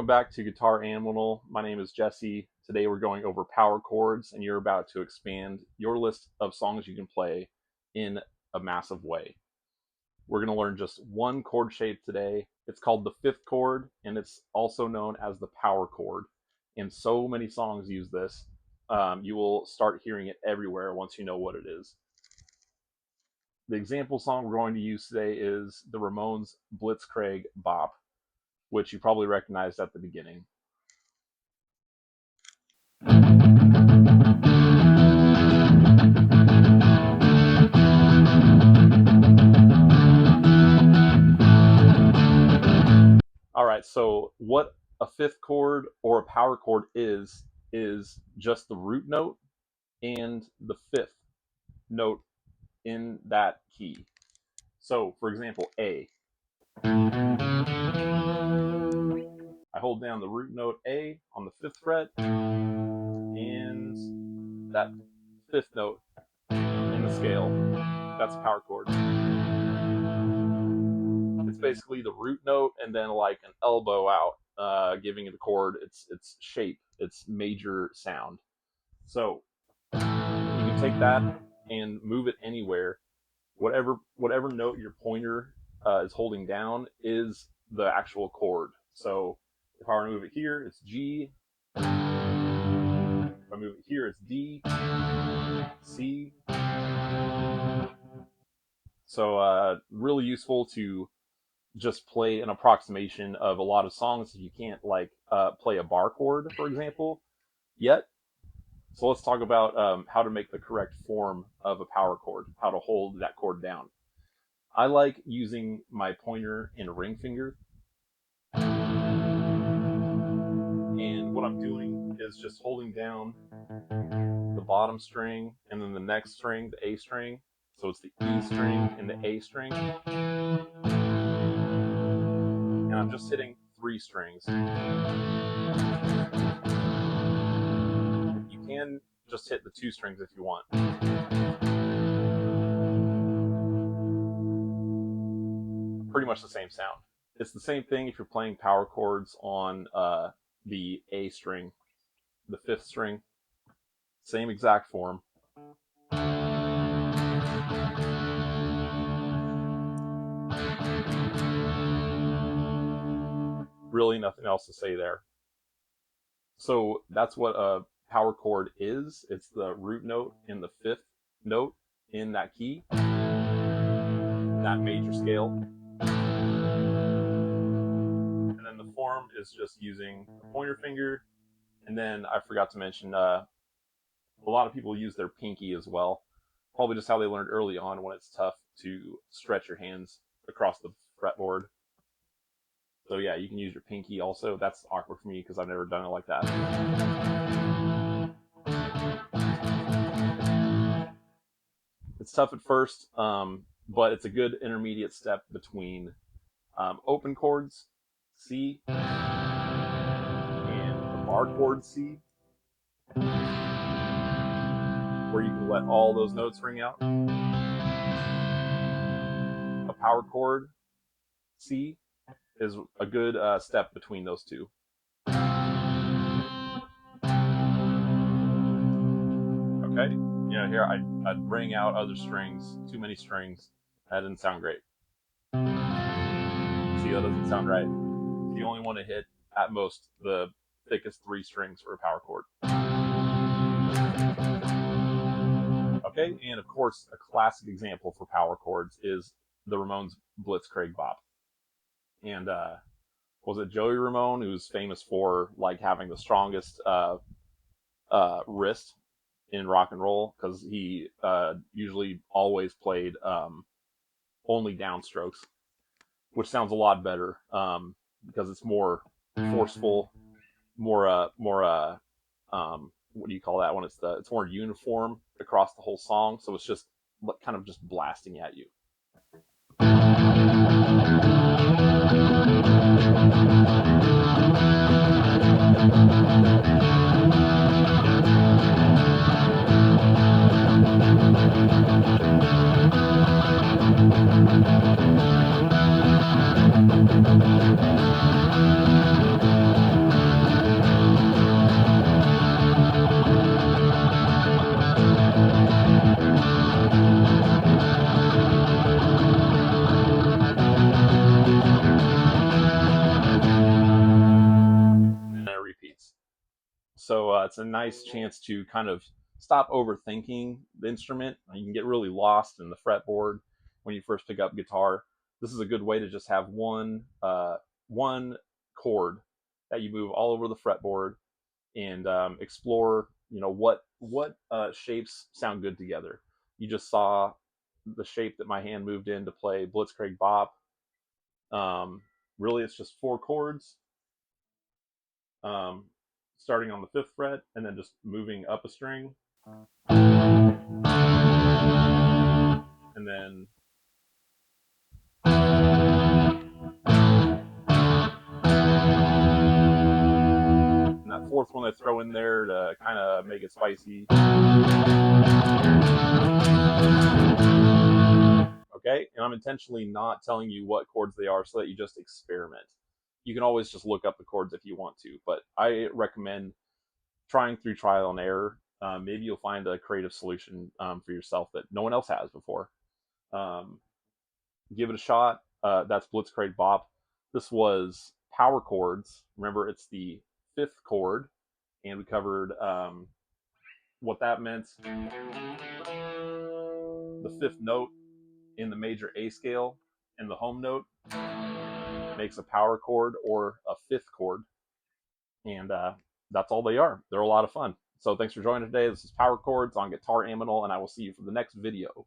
back to Guitar Aminal. My name is Jesse. Today we're going over power chords, and you're about to expand your list of songs you can play in a massive way. We're going to learn just one chord shape today. It's called the fifth chord, and it's also known as the power chord. And so many songs use this. You will start hearing it everywhere once you know what it is. The example song we're going to use today is the Ramones' Blitzkrieg Bop, which you probably recognized at the beginning. All right, so what a fifth chord or a power chord is just the root note and the fifth note in that key. So, for example, A. I hold down the root note A on the fifth fret, and that fifth note in the scale, that's a power chord. It's basically the root note and then like an elbow out, giving it a chord its shape, its major sound. So you can take that and move it anywhere. Whatever note your pointer is holding down is the actual chord. So if I were to move it here, it's G. If I move it here, it's D, C. So really useful to just play an approximation of a lot of songs if you can't like play a bar chord, for example, yet. So let's talk about how to make the correct form of a power chord, how to hold that chord down. I like using my pointer and ring finger. And what I'm doing is just holding down the bottom string and then the next string, the A string. So it's the E string and the A string. And I'm just hitting 3 strings. You can just hit the 2 strings if you want. Pretty much the same sound. It's the same thing if you're playing power chords on the A string, the 5th string. Same exact form. Really nothing else to say there. So that's what a power chord is. It's the root note and the 5th note in that key, that major scale. And then the form is just using the pointer finger. And then I forgot to mention, a lot of people use their pinky as well. Probably just how they learned early on when it's tough to stretch your hands across the fretboard. So yeah, you can use your pinky also. That's awkward for me because I've never done it like that. It's tough at first, but it's a good intermediate step between open chords, C, and the bar chord C, where you can let all those notes ring out. A power chord C is a good step between those two. Okay, here I'd bring out other strings, too many strings. That didn't sound great. See, that doesn't sound right. You only want to hit at most the thickest 3 strings for a power chord. Okay, and of course, a classic example for power chords is the Ramones' Blitzkrieg Bop. And was it Joey Ramone, who's famous for like having the strongest wrist in rock and roll, because he usually always played only downstrokes, which sounds a lot better because it's more forceful, more what do you call that when it's more uniform across the whole song, so it's just kind of just blasting at you. it's a nice chance to kind of stop overthinking the instrument. You can get really lost in the fretboard when you first pick up guitar. This is a good way to just have one chord that you move all over the fretboard and explore. What shapes sound good together. You just saw the shape that my hand moved in to play Blitzkrieg Bop. Um, Really, it's just four chords, um, starting on the fifth fret and then just moving up a string, and then and that fourth one I throw in there to kind of make it spicy. Okay, and I'm intentionally not telling you what chords they are so that you just experiment. You can always just look up the chords if you want to, but I recommend trying through trial and error. Maybe you'll find a creative solution for yourself that no one else has before. Um, Give it a shot. That's Blitzkrieg Bop. This was power chords. Remember, it's the fifth chord, and we covered what that meant. The fifth note in the major A scale and the home note makes a power chord or a fifth chord, and that's all they are. They're a lot of fun. So thanks for joining today. This is Power Chords on Guitar Aminal, and I will see you for the next video.